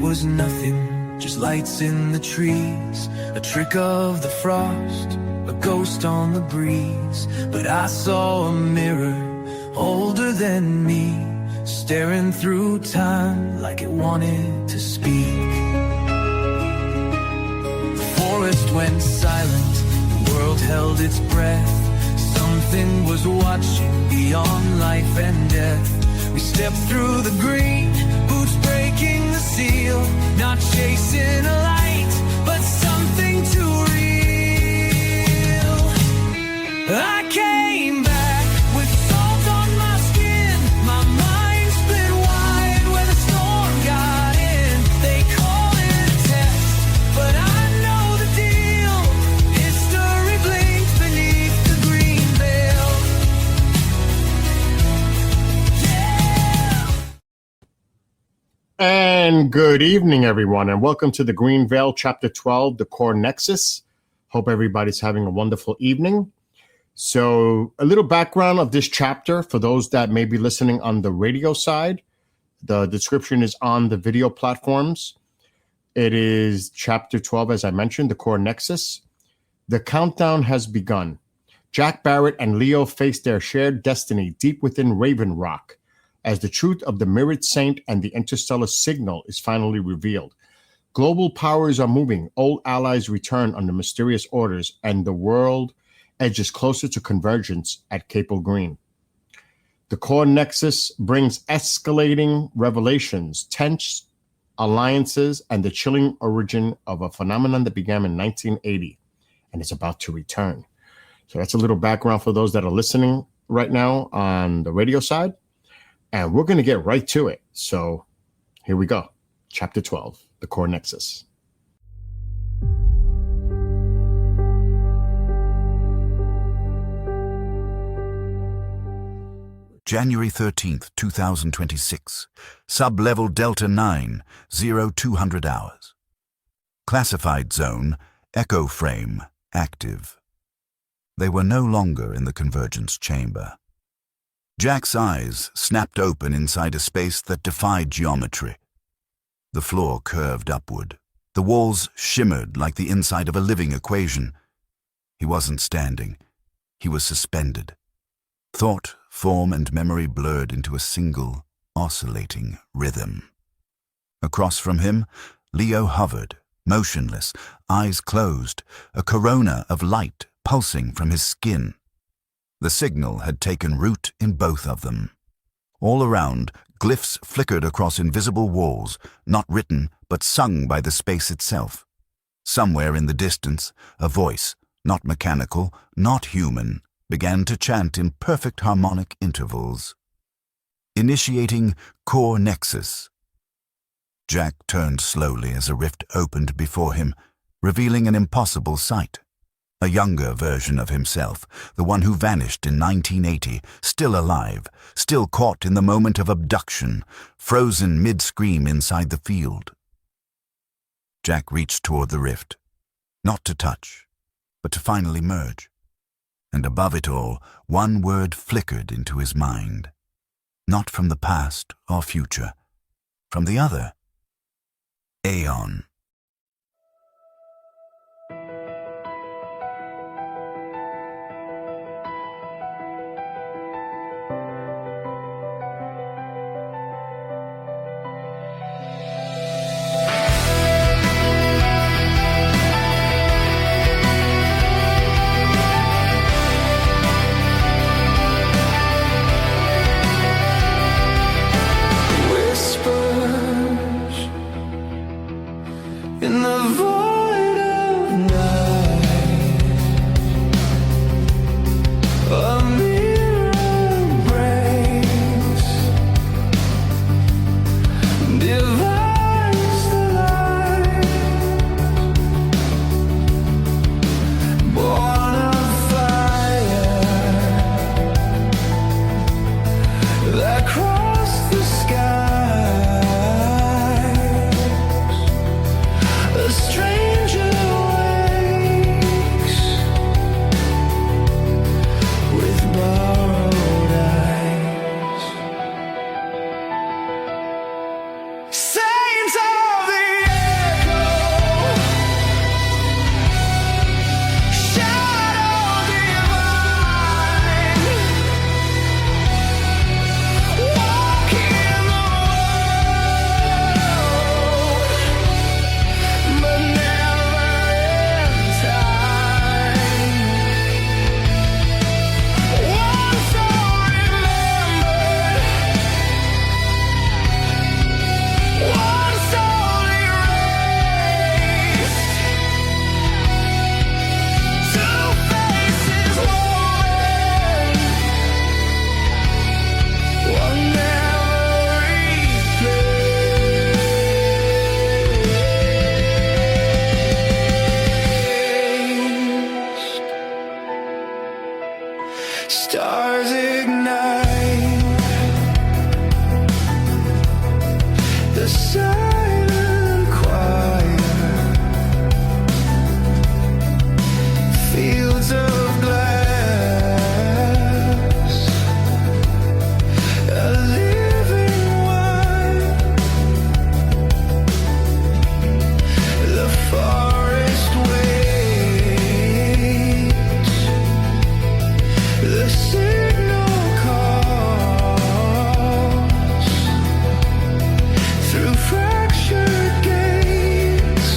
was nothing, just lights in the trees, a trick of the frost, a ghost on the breeze. But I saw a mirror older than me, staring through time like it wanted to speak. The forest went silent, the world held its breath. Something was watching beyond life and death. We stepped through the green, boots breaking the seal, not chasing a light, but something too real. I came back with salt on my skin, my mind split wide when the storm got in. They call it a test, but I know the deal. History blinks beneath the green veil. And good evening, everyone, and welcome to the Green Veil, Chapter 12, the Core Nexus. Hope everybody's having a wonderful evening. So a little background of this chapter for those that may be listening on the radio side. The description is on the video platforms. It is Chapter 12, as I mentioned, the Core Nexus. The countdown has begun. Jack, Barrett, and Leo face their shared destiny deep within Raven Rock, as the truth of the Mirrored Saint and the interstellar signal is finally revealed. Global powers are moving, old allies return under mysterious orders, and the world edges closer to convergence at Capel Green. The Core Nexus brings escalating revelations, tense alliances, and the chilling origin of a phenomenon that began in 1980 and is about to return. So that's a little background for those that are listening right now on the radio side. And we're going to get right to it. So here we go. Chapter 12, the Core Nexus. January 13th, 2026. Sub-level Delta 9, 0200 hours. Classified zone, Echo Frame, active. They were no longer in the convergence chamber. Jack's eyes snapped open inside a space that defied geometry. The floor curved upward. The walls shimmered like the inside of a living equation. He wasn't standing. He was suspended. Thought, form, and memory blurred into a single, oscillating rhythm. Across from him, Leo hovered, motionless, eyes closed, a corona of light pulsing from his skin. The signal had taken root in both of them. All around, glyphs flickered across invisible walls, not written, but sung by the space itself. Somewhere in the distance, a voice, not mechanical, not human, began to chant in perfect harmonic intervals. Initiating Core Nexus. Jack turned slowly as a rift opened before him, revealing an impossible sight. A younger version of himself, the one who vanished in 1980, still alive, still caught in the moment of abduction, frozen mid-scream inside the field. Jack reached toward the rift, not to touch, but to finally merge. And above it all, one word flickered into his mind. Not from the past or future, from the other. Aeon. the silent choir, fields of glass, a living wine, the forest waits, the signal calls through fractured gates,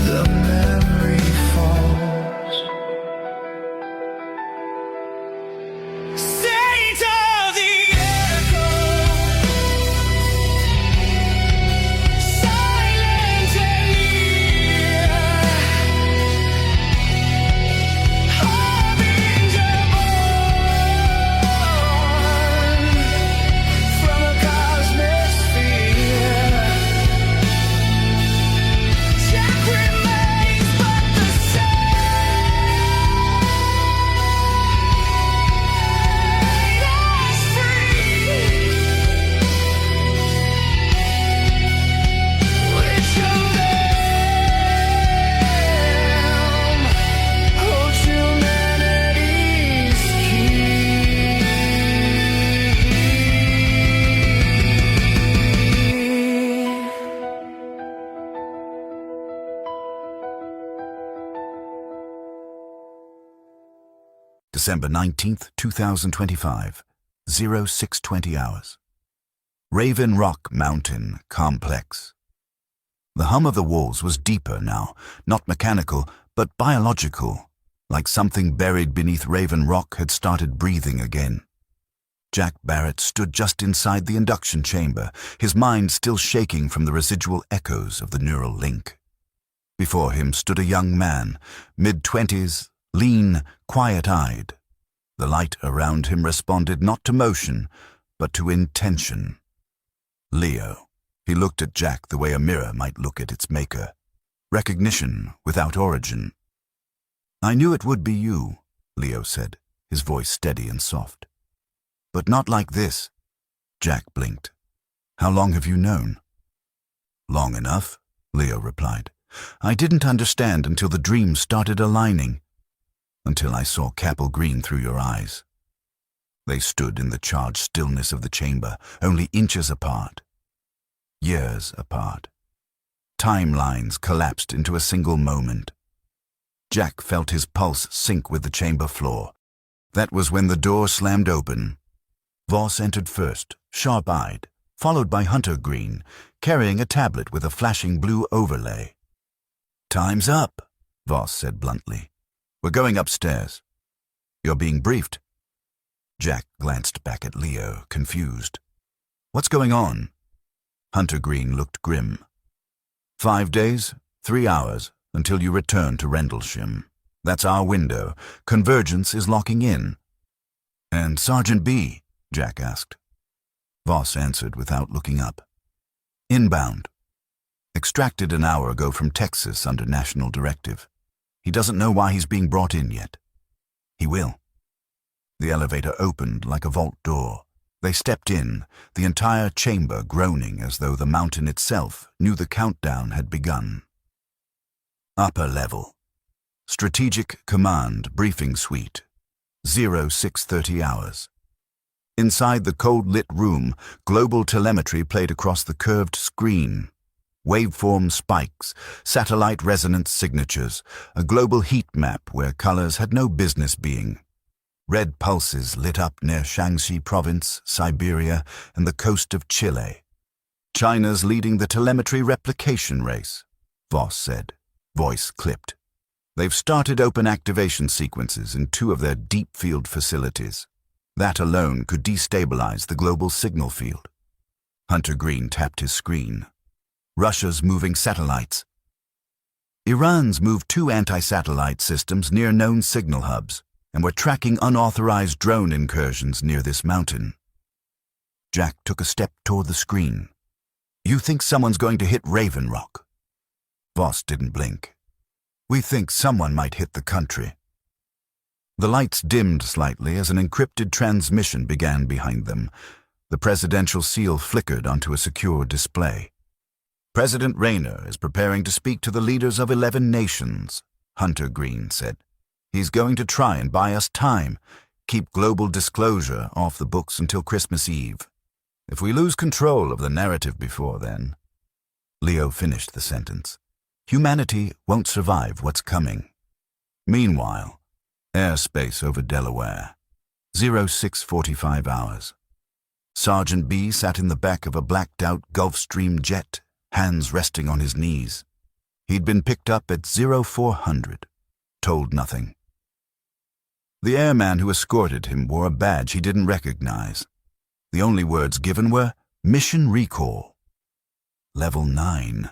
the memory falls. Saint of the echo, silent and near, harbinger born from a cosmic sphere. Jack remains but the is free. Which of them holds humanity's key? December 19th, 2025, 0620 hours. Raven Rock Mountain Complex. The hum of the walls was deeper now, not mechanical, but biological, like something buried beneath Raven Rock had started breathing again. Jack Barrett stood just inside the induction chamber, his mind still shaking from the residual echoes of the neural link. Before him stood a young man, mid-20s, lean, quiet-eyed. The light around him responded not to motion, but to intention. Leo. He looked at Jack the way a mirror might look at its maker. Recognition without origin. "I knew it would be you," Leo said, his voice steady and soft. "But not like this." Jack blinked. "How long have you known?" "Long enough," Leo replied. "I didn't understand until the dreams started aligning. Until I saw Capel Green through your eyes." They stood in the charged stillness of the chamber, only inches apart. Years apart. Timelines collapsed into a single moment. Jack felt his pulse sink with the chamber floor. That was when the door slammed open. Voss entered first, sharp-eyed, followed by Hunter Green, carrying a tablet with a flashing blue overlay. "Time's up," Voss said bluntly. "We're going upstairs. You're being briefed." Jack glanced back at Leo, confused. "What's going on?" Hunter Green looked grim. 5 days, 3 hours, until you return to Rendlesham. That's our window. Convergence is locking in." "And Sergeant B?" Jack asked. Voss answered without looking up. "Inbound. Extracted an hour ago from Texas under national directive. He doesn't know why he's being brought in yet. He will." The elevator opened like a vault door. They stepped in, the entire chamber groaning as though the mountain itself knew the countdown had begun. Upper level. Strategic Command Briefing Suite. 0630 hours. Inside the cold-lit room, global telemetry played across the curved screen. Waveform spikes, satellite resonance signatures, a global heat map where colors had no business being. Red pulses lit up near Shaanxi Province, Siberia, and the coast of Chile. "China's leading the telemetry replication race," Voss said, voice clipped. "They've started open activation sequences in 2 of their deep field facilities. That alone could destabilize the global signal field." Hunter Green tapped his screen. "Russia's moving satellites. Iran's moved 2 anti-satellite systems near known signal hubs, and we're tracking unauthorized drone incursions near this mountain." Jack took a step toward the screen. "You think someone's going to hit Raven Rock?" Voss didn't blink. "We think someone might hit the country." The lights dimmed slightly as an encrypted transmission began behind them. The presidential seal flickered onto a secure display. President Rayner is preparing to speak to the leaders of 11 nations, Hunter Green said. He's going to try and buy us time, keep global disclosure off the books until Christmas Eve. If we lose control of the narrative before then. Leo finished the sentence. Humanity won't survive what's coming. Meanwhile, airspace over Delaware. 0645 hours. Sergeant B sat in the back of a blacked-out Gulfstream jet, hands resting on his knees. He'd been picked up at 0400, told nothing. The airman who escorted him wore a badge he didn't recognize. The only words given were, Mission Recall. Level 9.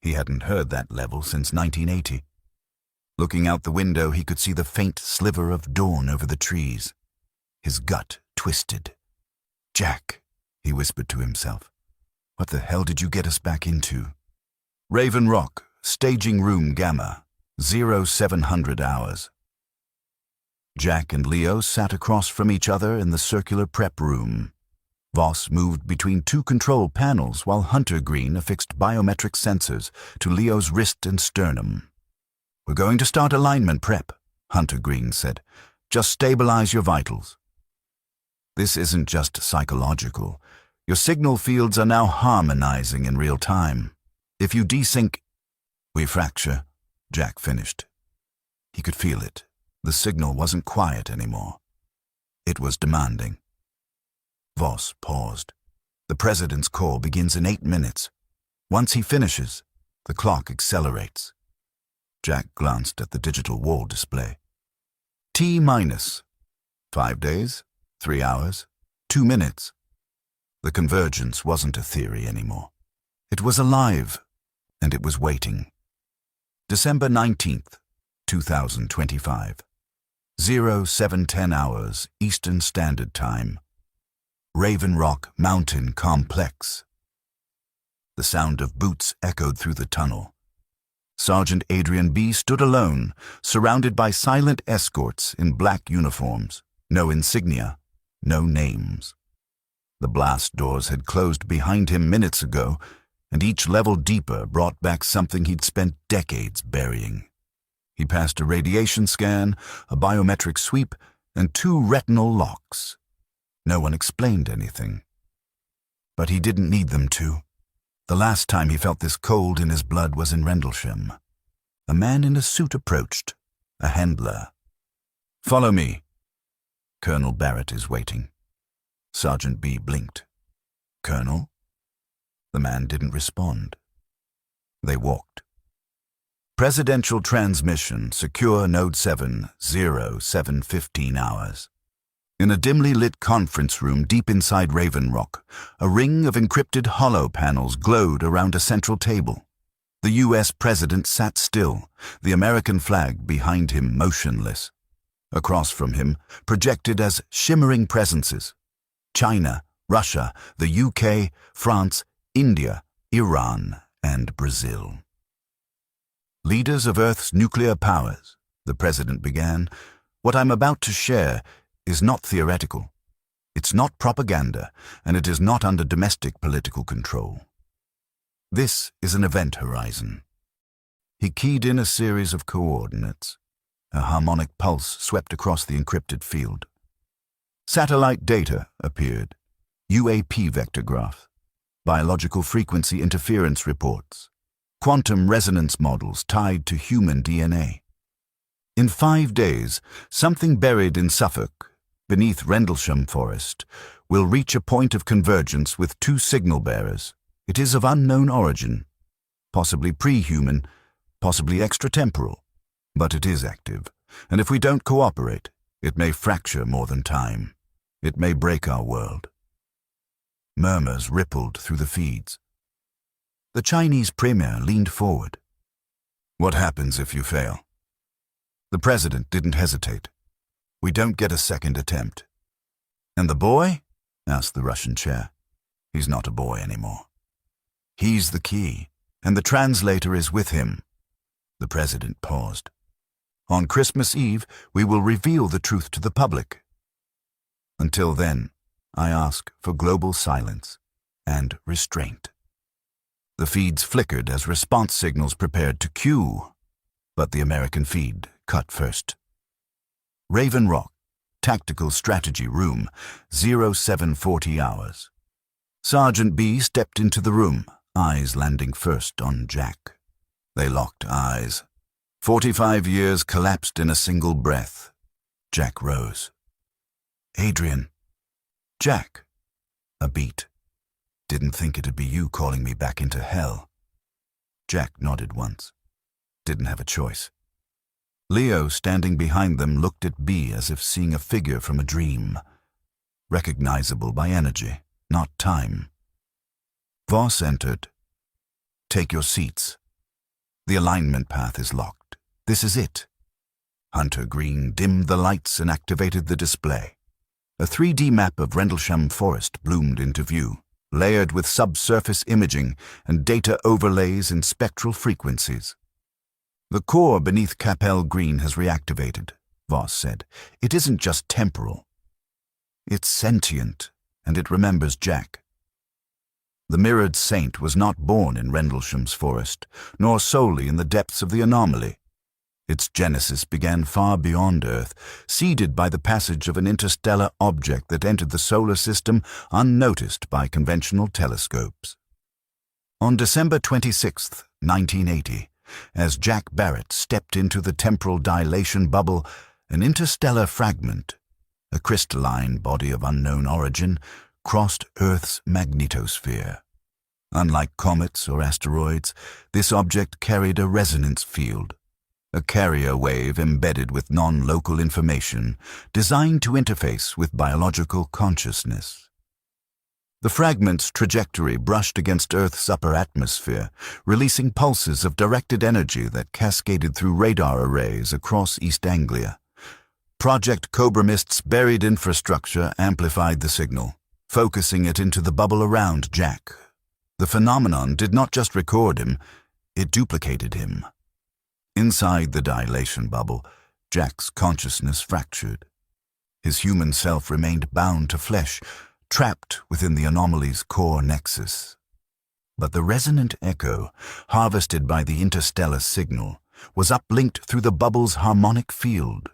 He hadn't heard that level since 1980. Looking out the window, he could see the faint sliver of dawn over the trees. His gut twisted. Jack, he whispered to himself. What the hell did you get us back into? Raven Rock, Staging Room Gamma, 0700 hours. Jack and Leo sat across from each other in the circular prep room. Voss moved between two control panels while Hunter Green affixed biometric sensors to Leo's wrist and sternum. We're going to start alignment prep, Hunter Green said. Just stabilize your vitals. This isn't just psychological. Your signal fields are now harmonizing in real time. If you desync, we fracture, Jack finished. He could feel it. The signal wasn't quiet anymore. It was demanding. Voss paused. The president's call begins in 8 minutes. Once he finishes, the clock accelerates. Jack glanced at the digital wall display. T-minus. 5 days, 3 hours, 2 minutes. The convergence wasn't a theory anymore. It was alive, and it was waiting. December 19th, 2025. 0710 hours, Eastern Standard Time. Raven Rock Mountain Complex. The sound of boots echoed through the tunnel. Sergeant Adrian B. stood alone, surrounded by silent escorts in black uniforms. No insignia, no names. The blast doors had closed behind him minutes ago, and each level deeper brought back something he'd spent decades burying. He passed a radiation scan, a biometric sweep, and 2 retinal locks. No one explained anything. But he didn't need them to. The last time he felt this cold in his blood was in Rendlesham. A man in a suit approached, a handler. Follow me. Colonel Barrett is waiting. Sergeant B blinked. Colonel? The man didn't respond. They walked. Presidential transmission, secure node 7, 0715 hours. In a dimly lit conference room deep inside Raven Rock, a ring of encrypted hollow panels glowed around a central table. The U.S. president sat still, the American flag behind him motionless. Across from him, projected as shimmering presences. China, Russia, the UK, France, India, Iran, and Brazil. Leaders of Earth's nuclear powers, the president began, what I'm about to share is not theoretical. It's not propaganda, and it is not under domestic political control. This is an event horizon. He keyed in a series of coordinates. A harmonic pulse swept across the encrypted field. Satellite data appeared. UAP vectograph. Biological frequency interference reports. Quantum resonance models tied to human DNA. In 5 days, something buried in Suffolk, beneath Rendlesham Forest, will reach a point of convergence with 2 signal bearers. It is of unknown origin, possibly pre-human, possibly extratemporal, but it is active, and if we don't cooperate, it may fracture more than time. It may break our world. Murmurs rippled through the feeds. The Chinese premier leaned forward. What happens if you fail? The president didn't hesitate. We don't get a second attempt. And the boy? Asked the Russian chair. He's not a boy anymore. He's the key, and the translator is with him. The president paused. On Christmas Eve, we will reveal the truth to the public. Until then, I ask for global silence and restraint. The feeds flickered as response signals prepared to queue, but the American feed cut first. Raven Rock, Tactical Strategy Room, 0740 hours. Sergeant B stepped into the room, eyes landing first on Jack. They locked eyes. 45 years collapsed in a single breath. Jack rose. Adrian. Jack. A beat. Didn't think it'd be you calling me back into hell. Jack nodded once. Didn't have a choice. Leo, standing behind them, looked at B as if seeing a figure from a dream. Recognizable by energy, not time. Voss entered. Take your seats. The alignment path is locked. This is it. Hunter Green dimmed the lights and activated the display. A 3D map of Rendlesham Forest bloomed into view, layered with subsurface imaging and data overlays in spectral frequencies. The core beneath Capel Green has reactivated, Voss said. It isn't just temporal. It's sentient, and it remembers Jack. The mirrored saint was not born in Rendlesham's forest, nor solely in the depths of the anomaly. Its genesis began far beyond Earth, seeded by the passage of an interstellar object that entered the solar system unnoticed by conventional telescopes. On December 26, 1980, as Jack Barrett stepped into the temporal dilation bubble, an interstellar fragment, a crystalline body of unknown origin, crossed Earth's magnetosphere. Unlike comets or asteroids, this object carried a resonance field, a carrier wave embedded with non-local information designed to interface with biological consciousness. The fragment's trajectory brushed against Earth's upper atmosphere, releasing pulses of directed energy that cascaded through radar arrays across East Anglia. Project Cobra Mist's buried infrastructure amplified the signal, focusing it into the bubble around Jack. The phenomenon did not just record him, it duplicated him. Inside the dilation bubble, Jack's consciousness fractured. His human self remained bound to flesh, trapped within the anomaly's core nexus. But the resonant echo, harvested by the interstellar signal, was uplinked through the bubble's harmonic field.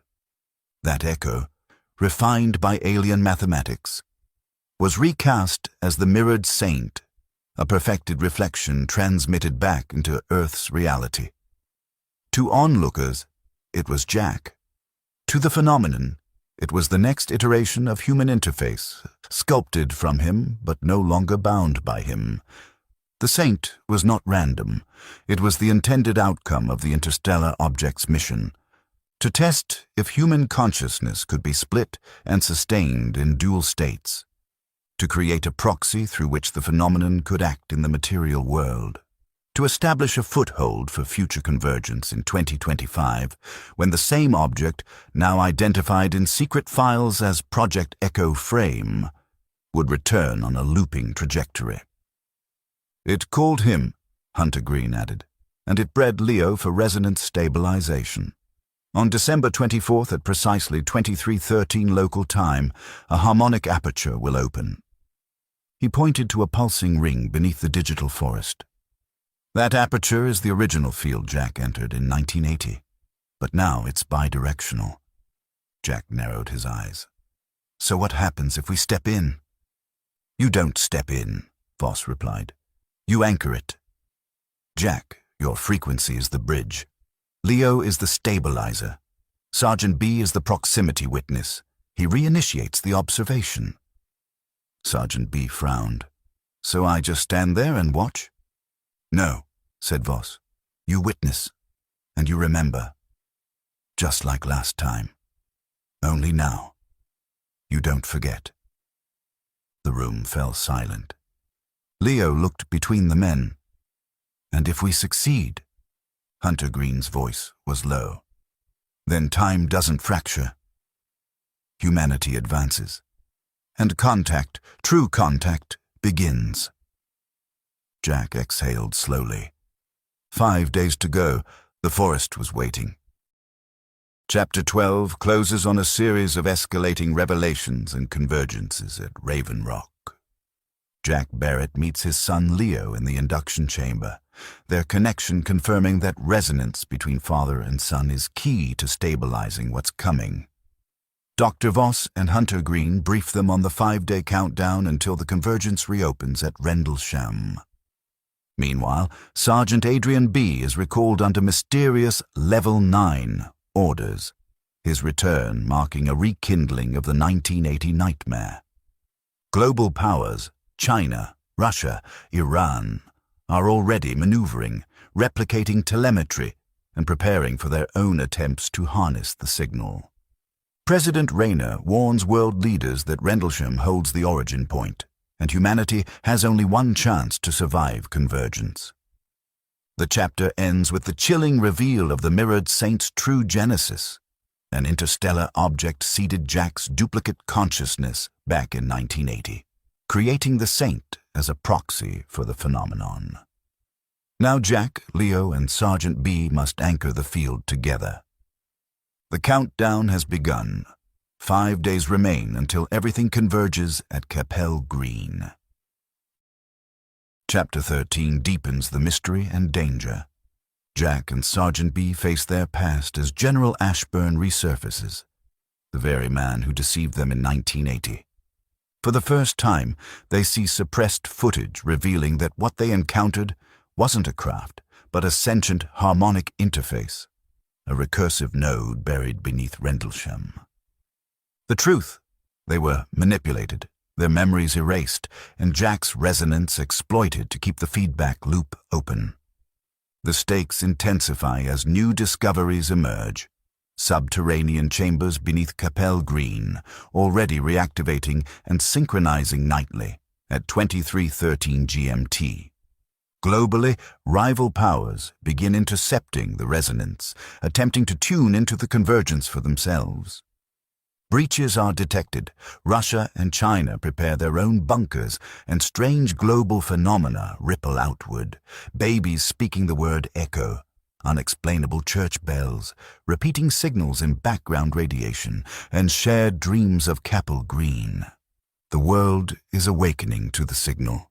That echo, refined by alien mathematics, was recast as the mirrored saint, a perfected reflection transmitted back into Earth's reality. To onlookers, it was Jack. To the phenomenon, it was the next iteration of human interface, sculpted from him but no longer bound by him. The saint was not random. It was the intended outcome of the interstellar object's mission, to test if human consciousness could be split and sustained in dual states, to create a proxy through which the phenomenon could act in the material world, to establish a foothold for future convergence in 2025, when the same object, now identified in secret files as Project Echo Frame, would return on a looping trajectory. It called him, Hunter Green added, and it bred Leo for resonance stabilization. On December 24th at precisely 23:13 local time, a harmonic aperture will open. He pointed to a pulsing ring beneath the digital forest. That aperture is the original field Jack entered in 1980, but now it's bidirectional. Jack narrowed his eyes. So what happens if we step in? You don't step in, Voss replied. You anchor it. Jack, your frequency is the bridge. Leo is the stabilizer. Sergeant B is the proximity witness. He reinitiates the observation. Sergeant B frowned. So I just stand there and watch? No, said Voss. You witness, and you remember. Just like last time. Only now. You don't forget. The room fell silent. Leo looked between the men. And if we succeed? Hunter Green's voice was low. Then time doesn't fracture. Humanity advances. And contact, true contact, begins. Jack exhaled slowly. 5 days to go. The forest was waiting. Chapter 12 closes on a series of escalating revelations and convergences at Raven Rock. Jack Barrett meets his son Leo in the induction chamber, their connection confirming that resonance between father and son is key to stabilizing what's coming. Dr. Voss and Hunter Green brief them on the 5-day countdown until the convergence reopens at Rendlesham. Meanwhile, Sergeant Adrian B. is recalled under mysterious Level 9 orders, his return marking a rekindling of the 1980 nightmare. Global powers, China, Russia, Iran, are already maneuvering, replicating telemetry, and preparing for their own attempts to harness the signal. President Rayner warns world leaders that Rendlesham holds the origin point, and humanity has only one chance to survive convergence. The chapter ends with the chilling reveal of the Mirrored Saint's true genesis. An interstellar object seeded Jack's duplicate consciousness back in 1980, creating the Saint as a proxy for the phenomenon. Now Jack, Leo, and Sergeant B must anchor the field together. The countdown has begun. 5 days remain until everything converges at Capel Green. Chapter 13 deepens the mystery and danger. Jack and Sergeant B face their past as General Ashburn resurfaces, the very man who deceived them in 1980. For the first time, they see suppressed footage revealing that what they encountered wasn't a craft, but a sentient harmonic interface, a recursive node buried beneath Rendlesham. The truth: they were manipulated, their memories erased, and Jack's resonance exploited to keep the feedback loop open. The stakes intensify as new discoveries emerge. Subterranean chambers beneath Capel Green, already reactivating and synchronizing nightly at 23:13 GMT. Globally, rival powers begin intercepting the resonance, attempting to tune into the convergence for themselves. Breaches are detected. Russia and China prepare their own bunkers, and strange global phenomena ripple outward. Babies speaking the word echo, unexplainable church bells, repeating signals in background radiation, and shared dreams of Capel Green. The world is awakening to the signal.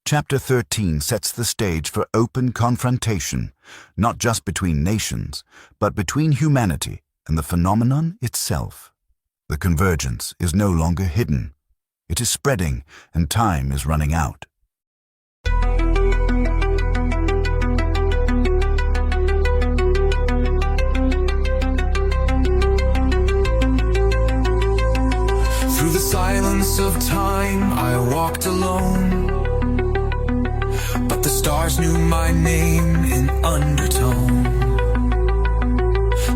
Chapter 13 sets the stage for open confrontation, not just between nations, but between humanity and the phenomenon itself. The convergence is no longer hidden. It is spreading, and time is running out. Through the silence of time, I walked alone, but the stars knew my name in undertone.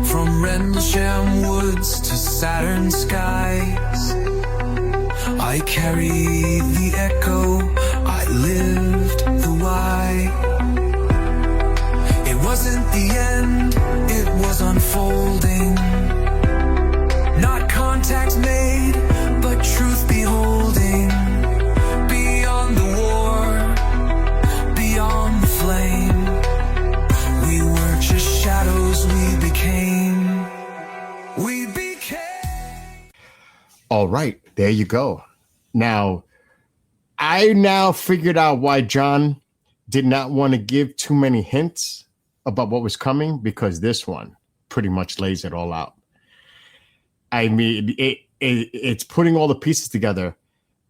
From Rendlesham woods to Saturn skies, I carry the echo, I lived the why. It wasn't the end, it was unfolding. Not contact made, but truth beholding. Beyond the war, beyond the flame, we were just shadows, we became. All right, there you go. Now, I now figured out why John did not want to give too many hints about what was coming, because this one pretty much lays it all out. I mean, it's putting all the pieces together,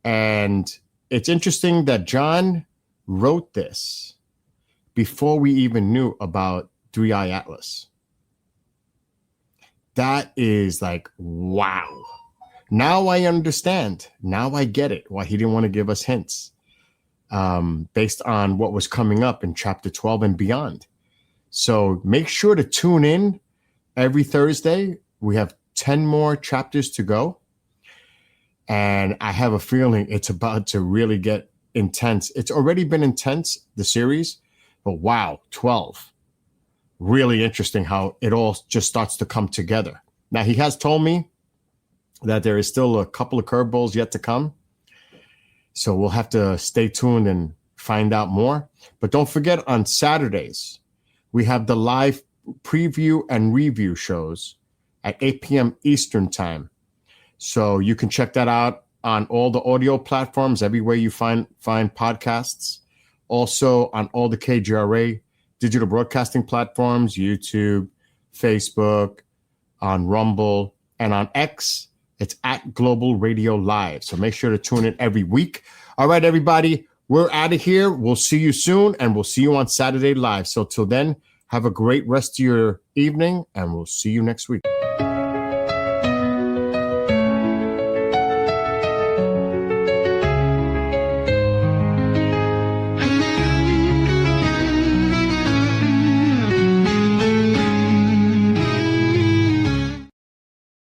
and it's interesting that John wrote this before we even knew about 3i Atlas. That is like, wow. Now I understand. Now I get it, why he didn't want to give us hints based on what was coming up in chapter 12 and beyond. So make sure to tune in every Thursday. We have 10 more chapters to go. And I have a feeling it's about to really get intense. It's already been intense, the series, but wow, 12. Really interesting how it all just starts to come together. Now, he has told me that there is still a couple of curveballs yet to come. So we'll have to stay tuned and find out more. But don't forget, on Saturdays, we have the live preview and review shows at 8 p.m. Eastern time. So you can check that out on all the audio platforms, everywhere you find podcasts. Also on all the KGRA digital broadcasting platforms, YouTube, Facebook, on Rumble, and on X. It's at Global Radio Live. So make sure to tune in every week. All right, everybody, we're out of here. We'll see you soon, and we'll see you on Saturday Live. So till then, have a great rest of your evening, and we'll see you next week.